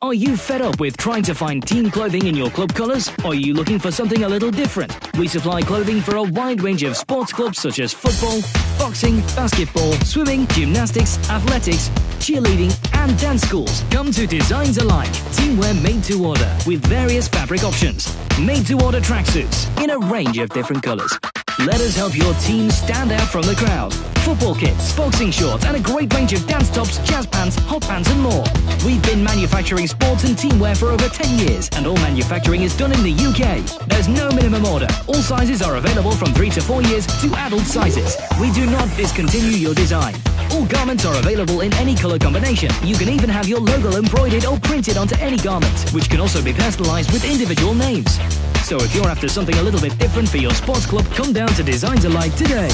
Are you fed up with trying to find team clothing in your club colours? Or are you looking for something a little different? We supply clothing for a wide range of sports clubs such as football, boxing, basketball, swimming, gymnastics, athletics, cheerleading and dance schools. Come to Designs Alike, teamwear made to order with various fabric options. Made to order tracksuits in a range of different colours. Let us help your team stand out from the crowd. Football kits, boxing shorts and a great range of dance tops, jazz pants, hot pants and more. We've been manufacturing sports and teamwear for over 10 years and all manufacturing is done in the UK. There's no minimum order. All sizes are available from 3 to 4 years to adult sizes. We do not discontinue your design. All garments are available in any colour combination. You can even have your logo embroidered or printed onto any garment, which can also be personalised with individual names. So if you're after something a little bit different for your sports club, come down to Designs Alike today.